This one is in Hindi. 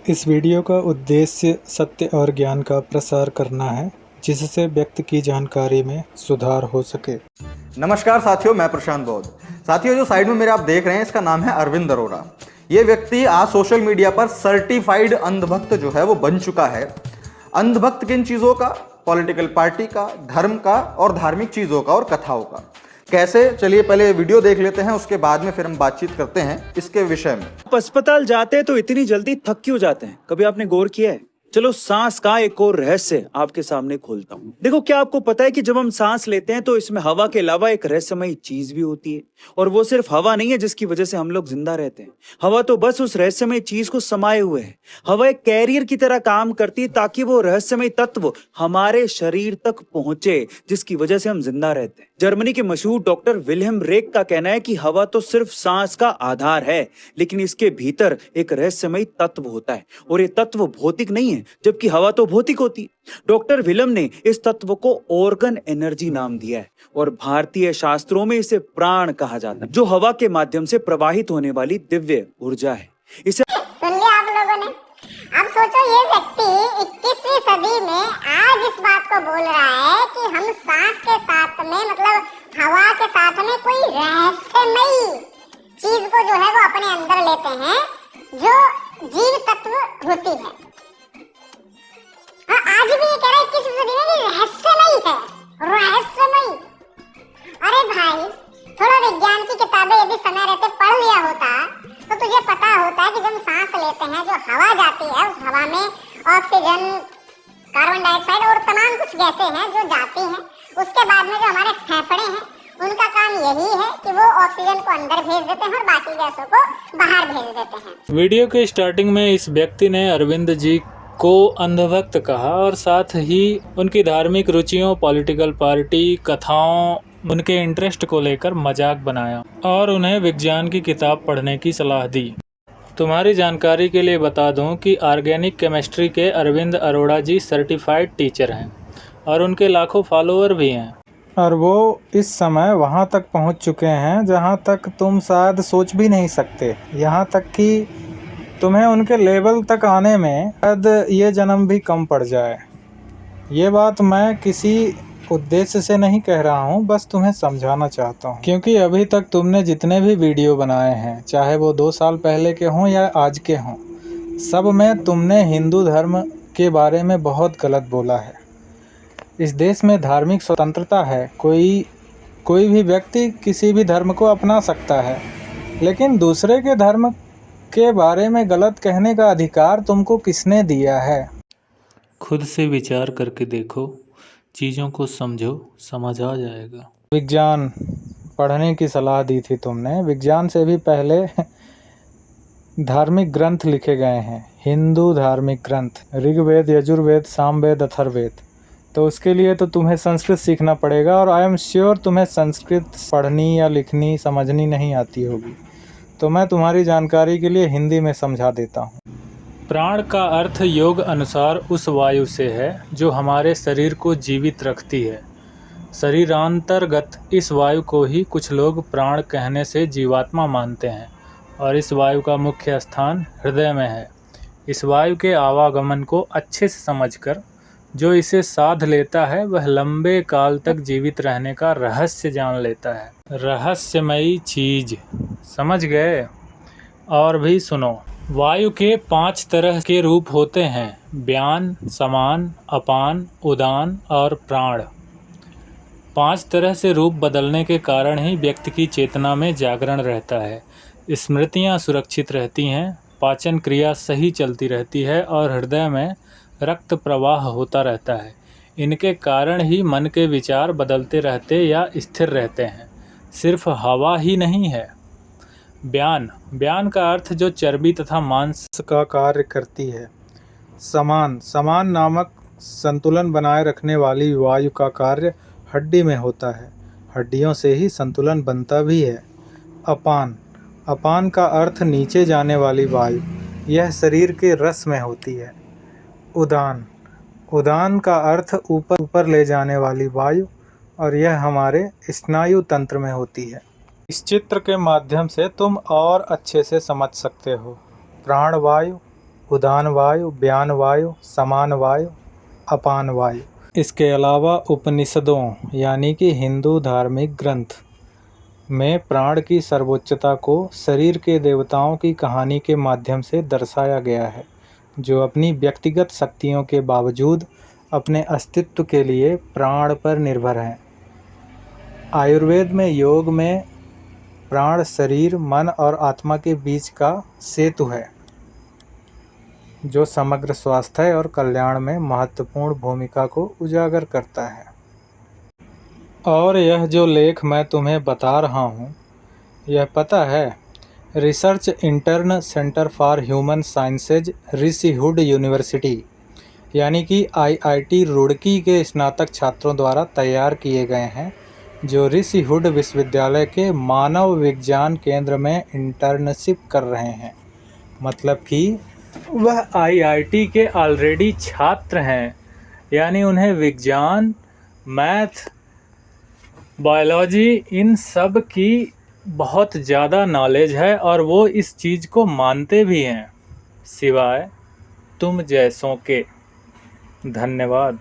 इस वीडियो का उद्देश्य सत्य और ज्ञान का प्रसार करना है, जिससे व्यक्ति की जानकारी में सुधार हो सके। नमस्कार साथियों, मैं प्रशांत बौद्ध। साथियों, जो साइड में मेरे आप देख रहे हैं, इसका नाम है अरविंद अरोड़ा। ये व्यक्ति आज सोशल मीडिया पर सर्टिफाइड अंधभक्त जो है वो बन चुका है। अंधभक्त किन चीज़ों का? पॉलिटिकल पार्टी का, धर्म का और धार्मिक चीज़ों का और कथाओं का। कैसे? चलिए पहले वीडियो देख लेते हैं, उसके बाद में फिर हम बातचीत करते हैं इसके विषय में। आप अस्पताल जाते हैं तो इतनी जल्दी थक क्यों जाते हैं? कभी आपने गौर किया है? चलो सांस का एक और रहस्य आपके सामने खोलता हूँ। देखो, क्या आपको पता है कि जब हम सांस लेते हैं तो इसमें हवा के अलावा एक रहस्यमयी चीज भी होती है, और वो सिर्फ हवा नहीं है जिसकी वजह से हम लोग जिंदा रहते हैं। हवा तो बस उस रहस्यमयी चीज को समाये हुए है। हवा एक कैरियर की तरह काम करती है ताकि वो रहस्यमयी तत्व हमारे शरीर तक पहुंचे, जिसकी वजह से हम जिंदा रहते हैं। जर्मनी के मशहूर डॉक्टर विल्हेम रेक का कहना है कि हवा तो सिर्फ सांस का आधार है, लेकिन इसके भीतर एक रहस्यमयी तत्व होता है, और ये तत्व भौतिक नहीं है, जबकि हवा तो भौतिक होती है। डॉक्टर विल्हेम ने इस तत्व को ऑर्गन एनर्जी नाम दिया है, और भारतीय शास्त्रों में इसे प्राण कहा जाता है, जो हवा के माध्यम से प्रवाहित होने वाली दिव्य ऊर्जा है। इसे सुन लिया आप लोगों ने? अब सोचो, ये व्यक्ति 21वीं सदी में आज इस बात को बोल रहा है कि हम सांस के साथ में, मतलब हवा के साथ में, कोई रहस्यमयी चीज को जो है वो अपने अंदर लेते हैं, जो जीव तत्व होती है। हाँ, आज भी ये कह रहा है 21वीं सदी में कि रहस्यमयी है, रहस्यमयी। अरे भाई, थोड़ा विज्ञान की किताबें यदि समय रहते पढ़ लिया होता तो तुझे पता होता है कि जब सांस लेते हैं, जो हवा जाती है, उस हवा में ऑक्सीजन, कार्बन डाइऑक्साइड और तमाम कुछ गैसें हैं जो जाती हैं। उसके बाद में जो हमारे फेफड़े हैं, उनका काम यही है कि वो ऑक्सीजन को अंदर भेज देते हैं और बाकी गैसों को बाहर भेज देते हैं। वीडियो के स्टार्टिंग में इस व्यक्ति ने अरविंद जी को अंधभक्त कहा और साथ ही उनकी धार्मिक रुचियों, पॉलिटिकल पार्टी, कथाओं, उनके इंटरेस्ट को लेकर मजाक बनाया और उन्हें विज्ञान की किताब पढ़ने की सलाह दी। तुम्हारी जानकारी के लिए बता दूं कि ऑर्गेनिक केमिस्ट्री के अरविंद अरोड़ा जी सर्टिफाइड टीचर हैं और उनके लाखों फॉलोअर भी हैं, और वो इस समय वहां तक पहुंच चुके हैं जहां तक तुम शायद सोच भी नहीं सकते। यहां तक कि तुम्हें उनके लेवल तक आने में शायद ये जन्म भी कम पड़ जाए। ये बात मैं किसी उद्देश्य से नहीं कह रहा हूँ, बस तुम्हें समझाना चाहता हूँ, क्योंकि अभी तक तुमने जितने भी वीडियो बनाए हैं, चाहे वो 2 साल पहले के हों या आज के हों, सब में तुमने हिंदू धर्म के बारे में बहुत गलत बोला है। इस देश में धार्मिक स्वतंत्रता है, कोई भी व्यक्ति किसी भी धर्म को अपना सकता है, लेकिन दूसरे के धर्म के बारे में गलत कहने का अधिकार तुमको किसने दिया है? खुद से विचार करके देखो, चीज़ों को समझो, समझ आ जाएगा। विज्ञान पढ़ने की सलाह दी थी तुमने। विज्ञान से भी पहले धार्मिक ग्रंथ लिखे गए हैं, हिंदू धार्मिक ग्रंथ, ऋग्वेद, यजुर्वेद, सामवेद, अथर्ववेद। तो उसके लिए तो तुम्हें संस्कृत सीखना पड़ेगा, और आई एम श्योर तुम्हें संस्कृत पढ़नी या लिखनी समझनी नहीं आती होगी, तो मैं तुम्हारी जानकारी के लिए हिंदी में समझा देता हूँ। प्राण का अर्थ योग अनुसार उस वायु से है जो हमारे शरीर को जीवित रखती है। शरीरांतर्गत इस वायु को ही कुछ लोग प्राण कहने से जीवात्मा मानते हैं, और इस वायु का मुख्य स्थान हृदय में है। इस वायु के आवागमन को अच्छे से समझकर जो इसे साध लेता है, वह लंबे काल तक जीवित रहने का रहस्य जान लेता है। रहस्यमयी चीज, समझ गए? और भी सुनो। वायु के 5 तरह के रूप होते हैं: व्यान, समान, अपान, उदान और प्राण। 5 तरह से रूप बदलने के कारण ही व्यक्ति की चेतना में जागरण रहता है, स्मृतियाँ सुरक्षित रहती हैं, पाचन क्रिया सही चलती रहती है और हृदय में रक्त प्रवाह होता रहता है। इनके कारण ही मन के विचार बदलते रहते या स्थिर रहते हैं। सिर्फ हवा ही नहीं है। व्यान का अर्थ जो चर्बी तथा मांस का कार्य करती है। समान नामक संतुलन बनाए रखने वाली वायु का कार्य हड्डी में होता है, हड्डियों से ही संतुलन बनता भी है। अपान का अर्थ नीचे जाने वाली वायु, यह शरीर के रस में होती है। उदान का अर्थ ऊपर ले जाने वाली वायु, और यह हमारे स्नायु तंत्र में होती है। इस चित्र के माध्यम से तुम और अच्छे से समझ सकते हो। प्राणवायु, उदान वायु, व्यान वायु, समान वायु, अपान वायु। इसके अलावा उपनिषदों यानी कि हिंदू धार्मिक ग्रंथ में प्राण की सर्वोच्चता को शरीर के देवताओं की कहानी के माध्यम से दर्शाया गया है, जो अपनी व्यक्तिगत शक्तियों के बावजूद अपने अस्तित्व के लिए प्राण पर निर्भर हैं। आयुर्वेद में योग में प्राण शरीर, मन और आत्मा के बीच का सेतु है, जो समग्र स्वास्थ्य और कल्याण में महत्वपूर्ण भूमिका को उजागर करता है। और यह जो लेख मैं तुम्हें बता रहा हूँ, यह पता है research intern centre for human sciences, Rishihood university यानी कि IIT रुड़की के स्नातक छात्रों द्वारा तैयार किए गए हैं, जो ऋषिहुड विश्वविद्यालय के मानव विज्ञान केंद्र में इंटर्नशिप कर रहे हैं। मतलब कि वह IIT के ऑलरेडी छात्र हैं, यानी उन्हें विज्ञान, मैथ, बायोलॉजी इन सब की बहुत ज़्यादा नॉलेज है और वो इस चीज़ को मानते भी हैं, सिवाय तुम जैसों के। धन्यवाद।